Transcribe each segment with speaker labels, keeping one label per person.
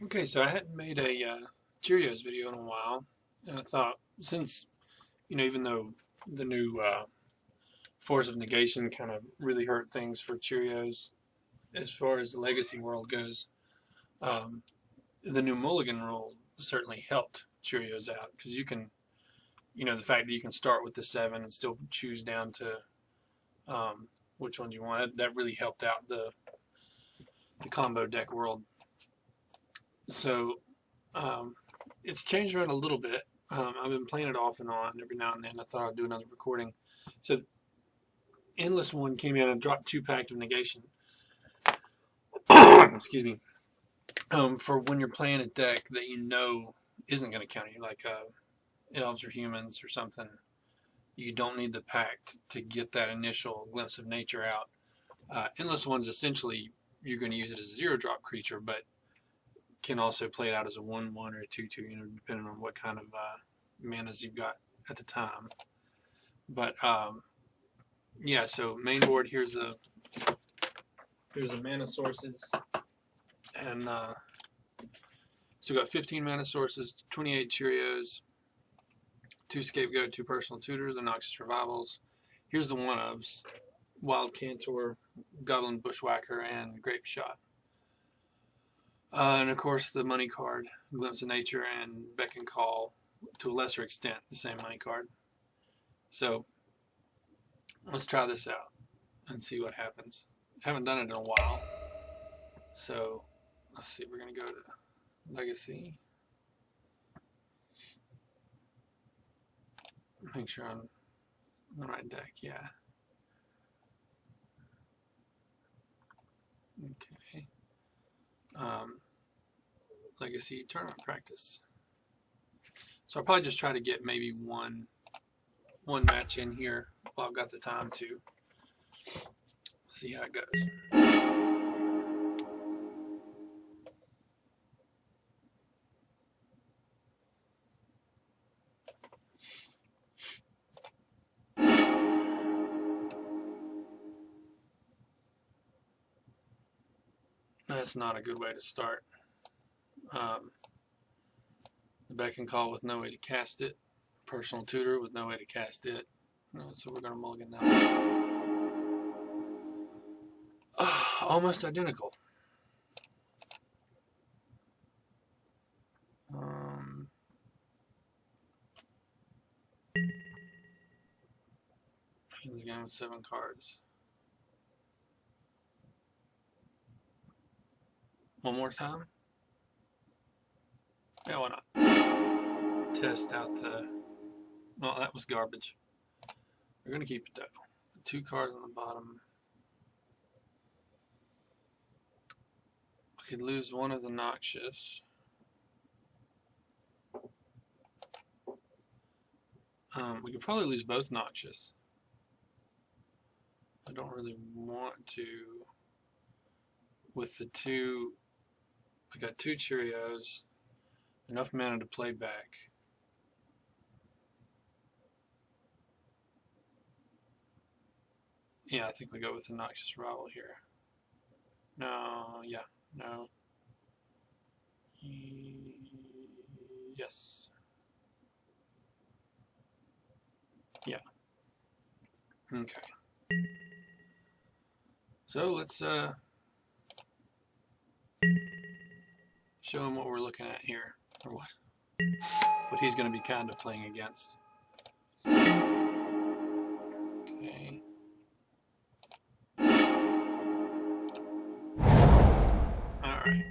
Speaker 1: Okay, so I hadn't made a Cheerios video in a while, and I thought since, even though the new Force of Negation kind of really hurt things for Cheerios as far as the legacy world goes, um, the new Mulligan rule certainly helped Cheerios out because you can, the fact that you can start with the 7 and still choose down to which ones you want, that really helped out the combo deck world. So it's changed around a little bit. I've been playing it off and on every now and then. I thought I'd do another recording. So Endless One came in and dropped 2 Pact of Negation. Excuse me. For when you're playing a deck that you know isn't going to counter you, like elves or humans or something, you don't need the Pact to get that initial glimpse of nature out. Endless One's essentially, you're going to use it as a 0-drop creature, but can also play it out as a 1/1 or a 2/2, depending on what kind of manas you've got at the time. But yeah, so main board, here's the mana sources, and so we've got 15 mana sources, 28 Cheerios, 2 Scapegoat, 2 Personal Tutors, and Noxious Revivals. Here's the one-ofs: Wild Cantor, Goblin Bushwhacker, and Grape Shot. And of course the money card, Glimpse of Nature, and Beck and Call, to a lesser extent, the same money card. So let's try this out and see what happens. Haven't done it in a while. So let's see, we're going to go to Legacy. Make sure I'm on the right deck, yeah. Okay. Legacy Tournament Practice. So I'll probably just try to get maybe one match in here while I've got the time to see how it goes. That's not a good way to start. The Beck and Call with no way to cast it. Personal Tutor with no way to cast it. So we're going to mulligan that one. Almost identical. He's going with 7 cards. One more time? Yeah, why not? Test out the... Well, that was garbage. We're going to keep it though. 2 cards on the bottom. We could lose one of the Noxious. We could probably lose both Noxious. I don't really want to. With the 2, I got 2 Cheerios, enough mana to play back. Yeah, I think we go with the Noxious Rival here. No, yeah, no. Yes. Yeah. Okay. So let's show him what we're looking at here, or what he's going to be kind of playing against. Okay. Alright.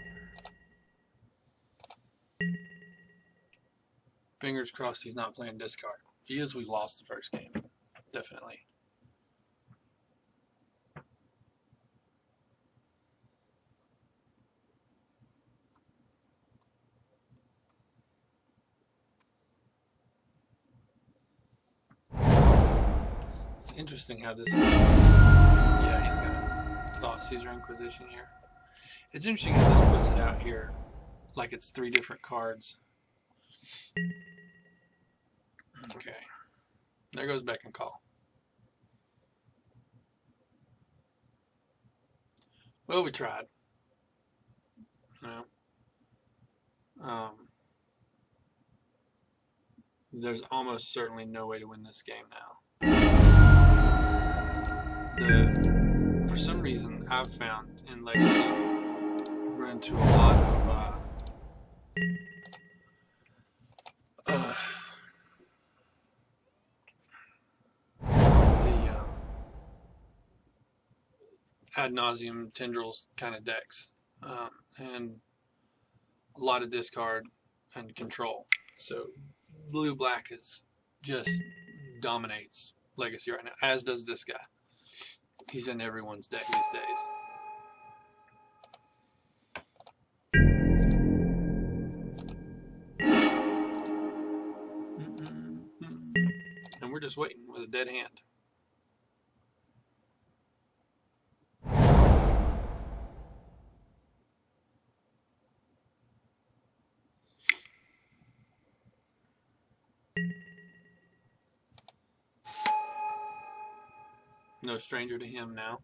Speaker 1: Fingers crossed he's not playing discard. If he is, we lost the first game. Definitely. It's interesting how this... Yeah, he's got a Thought Caesar Inquisition here. It's interesting how this puts it out here like it's 3 different cards. Okay. There goes Beck and Call. Well, we tried. You know. there's almost certainly no way to win this game now. For some reason, I've found in Legacy, we're into a lot of the ad nauseum tendrils kind of decks, and a lot of discard and control. So blue-black is just dominates Legacy right now, as does this guy. He's in everyone's deck these days. And we're just waiting with a dead hand. No stranger to him now.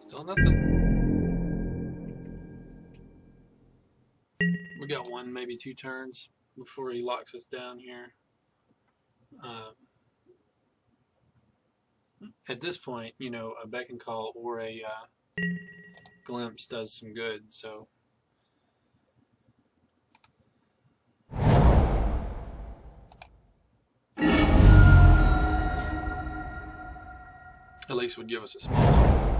Speaker 1: Still nothing. We got one, maybe two turns before he locks us down here. At this point, you know, a beck and call or a glimpse does some good, so at least would give us a small chance.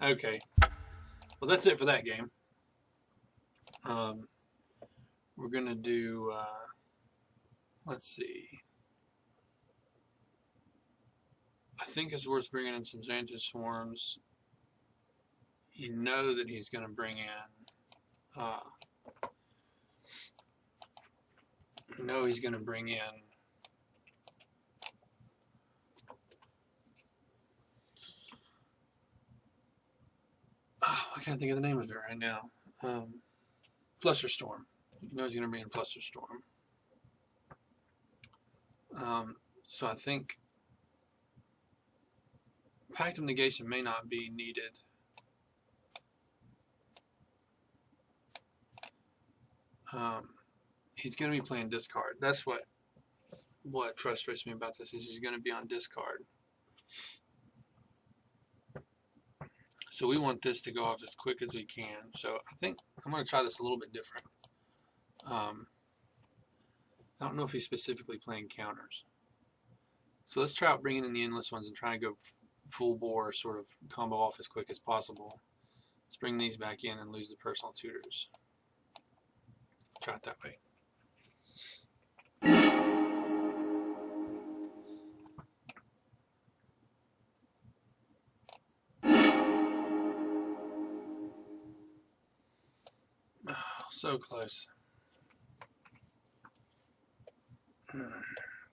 Speaker 1: Okay, well that's it for that game. We're gonna do let's see, I think it's worth bringing in some Xanthid Swarms. You know that he's gonna bring in I can't think of the name of it right now. Flusterstorm. You know he's going to bring in Flusterstorm. So I think Pact of Negation may not be needed. He's going to be playing discard. That's what frustrates me about this, is he's going to be on discard. So we want this to go off as quick as we can. So I think I'm going to try this a little bit different. I don't know if he's specifically playing counters. So let's try out bringing in the endless ones and try to go full bore, sort of combo off as quick as possible. Let's bring these back in and lose the personal tutors. Try it that way. Oh, so close.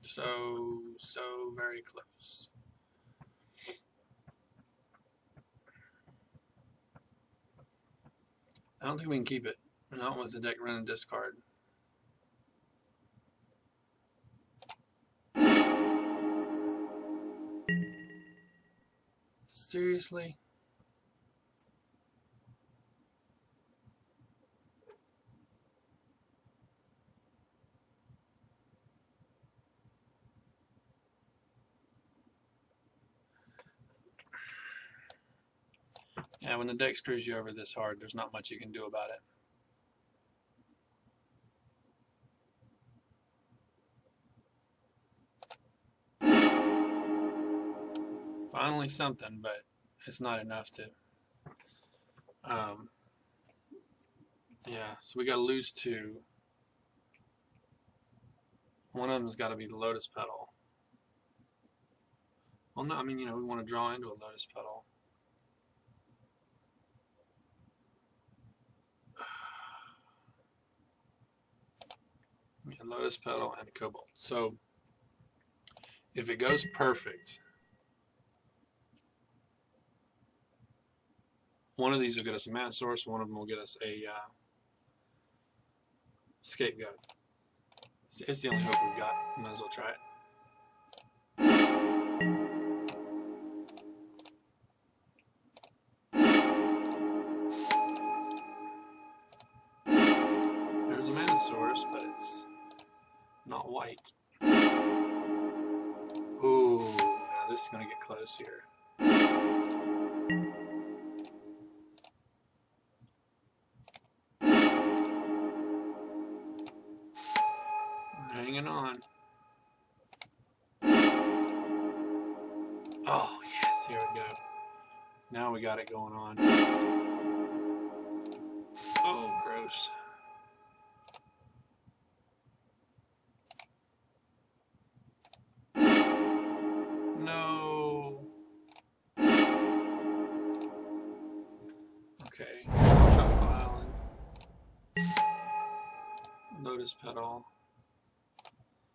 Speaker 1: So very close. I don't think we can keep it. Not with the deck running discard. Seriously? Yeah, when the deck screws you over this hard, there's not much you can do about it. Finally something, but it's not enough to. Yeah, so we got to lose 2. One of them's got to be the lotus petal. Well, no, I mean, we want to draw into a lotus petal. Yeah, lotus petal and cobalt. So if it goes perfect, one of these will get us a mana source, one of them will get us a scapegoat. It's the only hope we've got. Might as well try it. There's a mana source, but it's not white. Ooh, now this is going to get close here. Hanging on. Oh, yes, here we go. Now we got it going on. Oh, gross. No. Okay. Tropical Island. Lotus petal.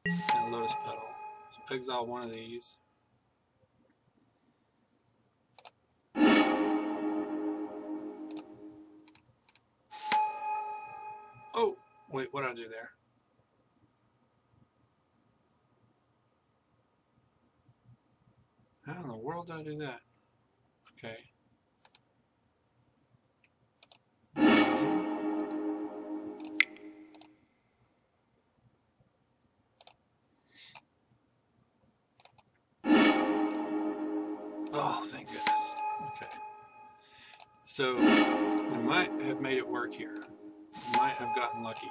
Speaker 1: And lotus petal. So exile one of these. Oh, wait, what did I do there? How in the world did I do that? Okay. Oh, thank goodness. Okay. So, we might have made it work here. We might have gotten lucky.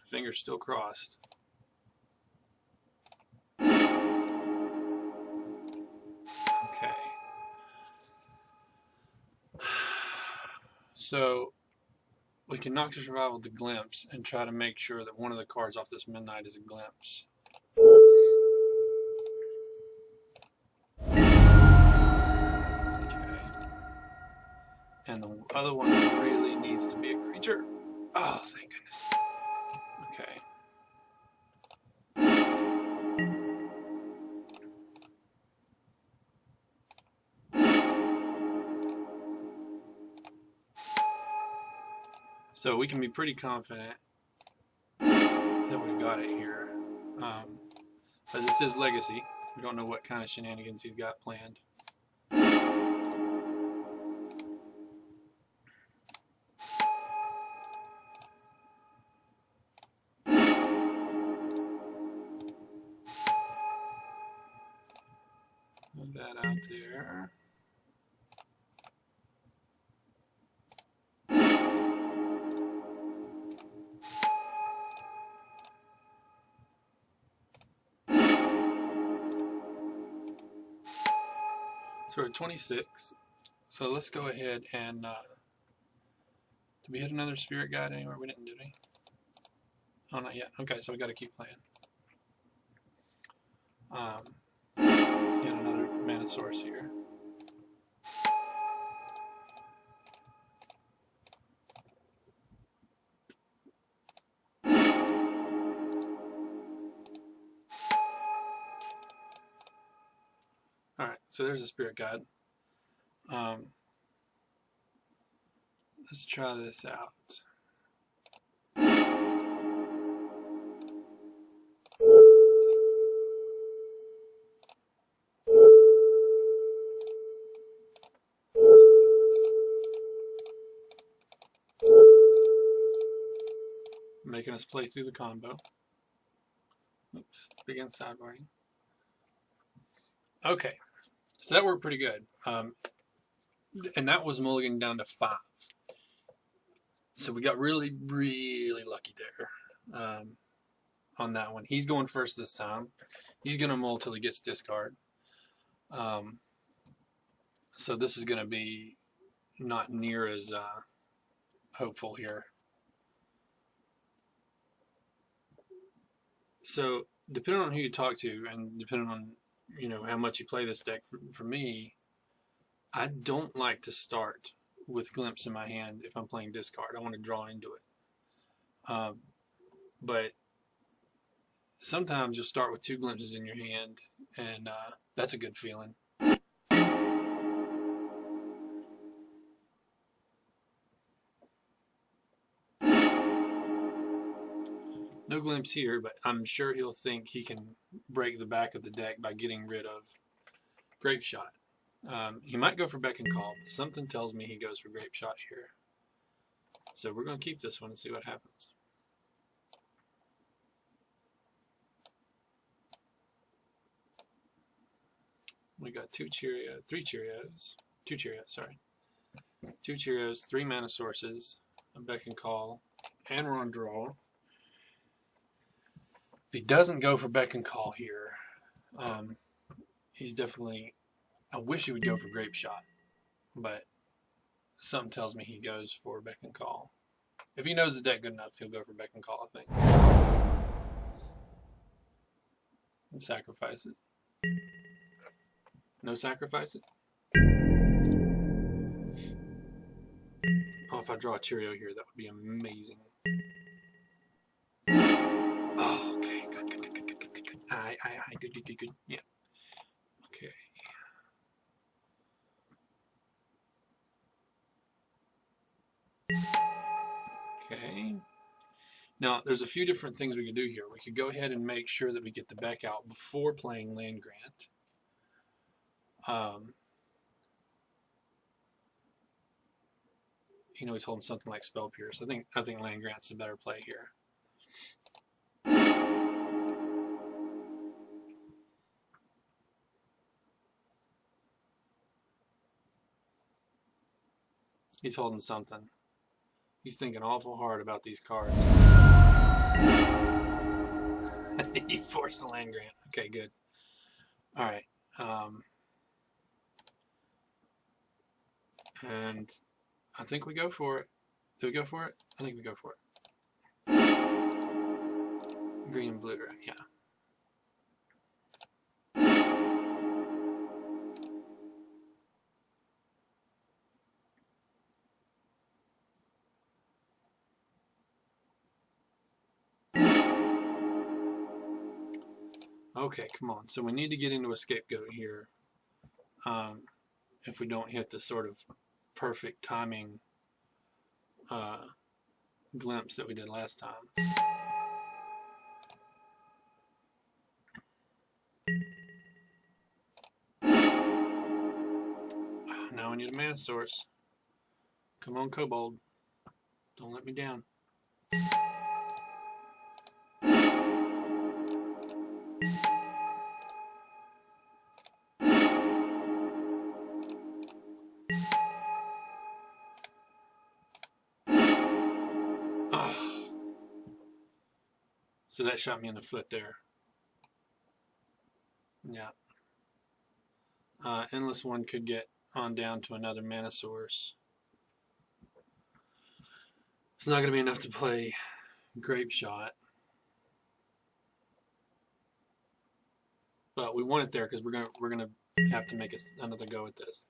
Speaker 1: Fingers still crossed. Okay. So, we can Noctis Revival the Glimpse and try to make sure that one of the cards off this Midnight is a Glimpse. Okay. And the other one really needs to be a creature. Oh, thank goodness. Okay. So we can be pretty confident that we've got it here. But this is Legacy. We don't know what kind of shenanigans he's got planned. Move that out there. So we're at 26. So let's go ahead and did we hit another spirit guide anywhere? We didn't, did we? Oh, not yet. Okay, so we got to keep playing. Get another mana source here. Alright, so there's a spirit guide. Let's try this out. Making us play through the combo. Oops, begin sideboarding. Okay, so that worked pretty good. And that was mulligan down to 5. So we got really, really lucky there. on that one. He's going first this time. He's going to mull till he gets discard. So this is going to be not near as hopeful here. So depending on who you talk to and depending on, you know, how much you play this deck, for me, I don't like to start with Glimpse in my hand if I'm playing discard. I want to draw into it. But sometimes you'll start with 2 glimpses in your hand, and that's a good feeling. No glimpse here, but I'm sure he'll think he can break the back of the deck by getting rid of Grape Shot. He might go for Beck and Call, but something tells me he goes for Grape Shot here. So we're going to keep this one and see what happens. We got 2 Cheerios, 3 Cheerios, 2 Cheerios, sorry. 2 Cheerios, 3 mana sources, a Beck and Call, and we're on draw. If he doesn't go for Beck and Call here, he's definitely, I wish he would go for Grape Shot, but something tells me he goes for Beck and Call. If he knows the deck good enough, he'll go for Beck and Call, I think. And sacrifice it. No sacrifice it? Oh, if I draw a Cheerio here, that would be amazing. Oh, okay, good. Aye, good. Yeah. Okay. Okay. Now, there's a few different things we could do here. We could go ahead and make sure that we get the Beck out before playing Land Grant. You know, he's holding something like Spell Pierce. I think Land Grant's the better play here. He's holding something. He's thinking awful hard about these cards. He forced the Land Grant. Okay, good. All right. And I think we go for it. Do we go for it? I think we go for it. Green and blue, right? Yeah. Okay, come on. So we need to get into a scapegoat here. If we don't hit the sort of perfect timing glimpse that we did last time. Now we need a mana source. Come on, Kobold. Don't let me down. So that shot me in the foot there. Yeah. Endless One could get on down to another mana source. It's not going to be enough to play Grape Shot. But we want it there because we're gonna have to make another go at this.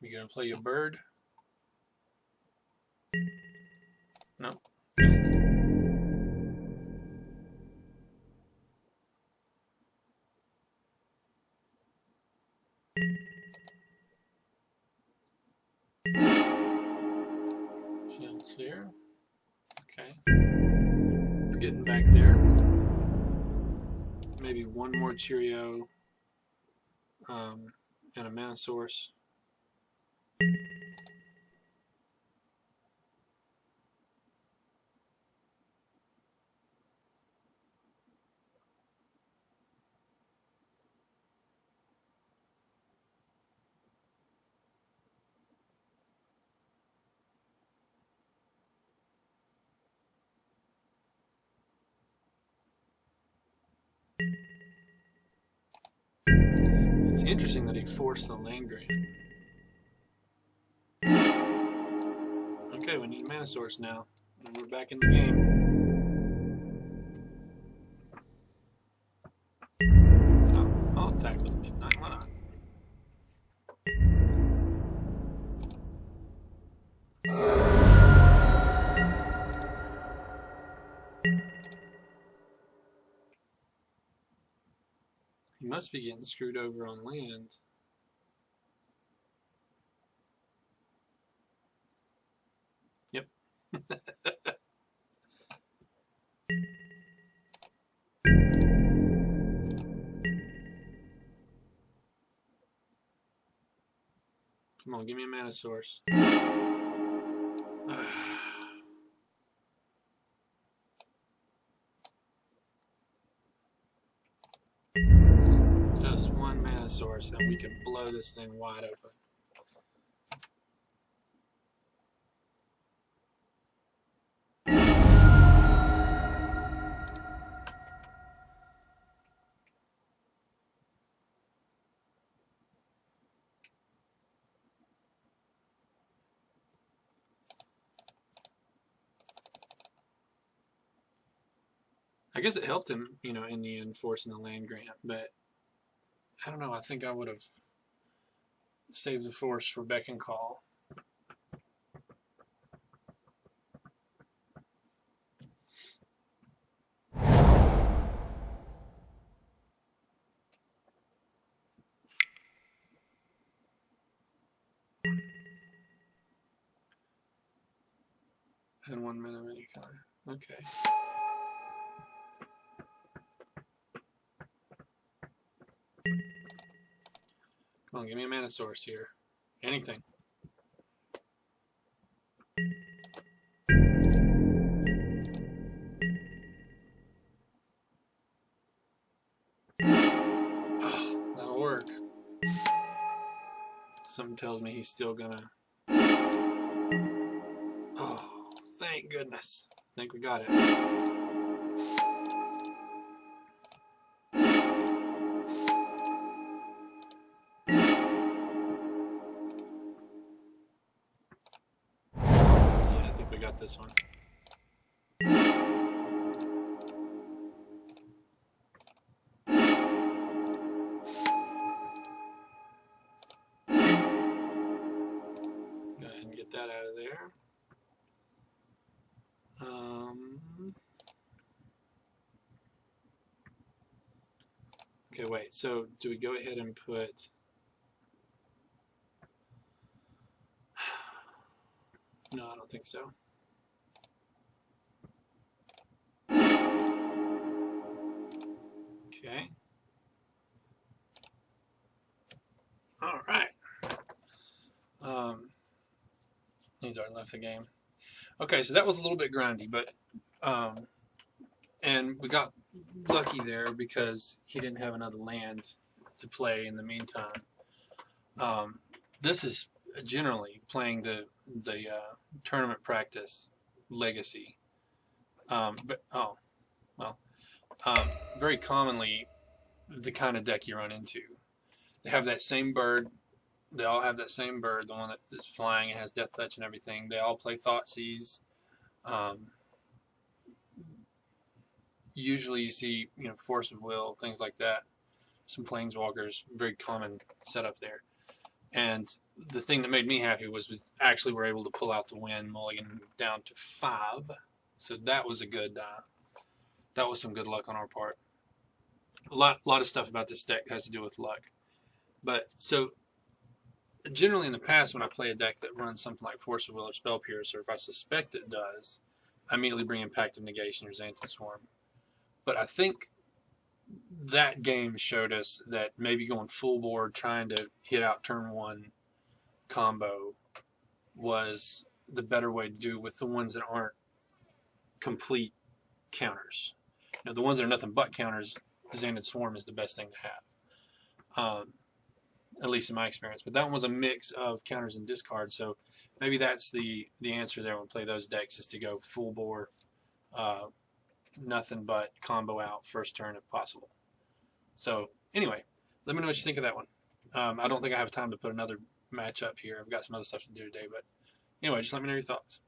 Speaker 1: You gonna play your bird? No. Shield Sphere. getting back there. Maybe one more Cheerio and a mana source. It's interesting that he forced the land grant. Okay, we need a mana source now. And we're back in the game. Oh, I'll attack with midnight. Why not? He must be getting screwed over on land. Yep. Come on, give me a mana source. Just one mana source and we can blow this thing wide open. I guess it helped him, you know, in the end, forcing the land grant, but I don't know, I think I would have saved the force for beck and call. And 1 mana mini color. Okay. Come on, give me a mana source here. Anything. Oh, that'll work. Something tells me he's still gonna... Oh, thank goodness. I think we got it. Got this one. Go ahead and get that out of there. Okay, wait. So do we go ahead and put... No, I don't think so. Okay. All right. He's already left the game. Okay, so that was a little bit grindy, but and we got lucky there because he didn't have another land to play in the meantime. This is generally playing the tournament practice legacy, but very commonly the kind of deck you run into. They have that same bird. They all have that same bird, the one that's flying and has death touch and everything. They all play Thoughtseize. Usually you see, you know, Force of Will, things like that. Some Planeswalkers, very common setup there. And the thing that made me happy was we actually were able to pull out the win, mulligan down to 5. So that was a good, that was some good luck on our part. A lot of stuff about this deck has to do with luck. But so generally in the past when I play a deck that runs something like Force of Will or Spell Pierce, or if I suspect it does, I immediately bring in Pact of Negation or Xanthan Swarm. But I think that game showed us that maybe going full board, trying to hit out turn one combo was the better way to do with the ones that aren't complete counters. You know, the ones that are nothing but counters, Xanthan Swarm is the best thing to have, at least in my experience. But that one was a mix of counters and discard, so maybe that's the answer there when we play those decks, is to go full bore, nothing but combo out first turn if possible. So anyway, let me know what you think of that one. I don't think I have time to put another match up here. I've got some other stuff to do today, but anyway, just let me know your thoughts.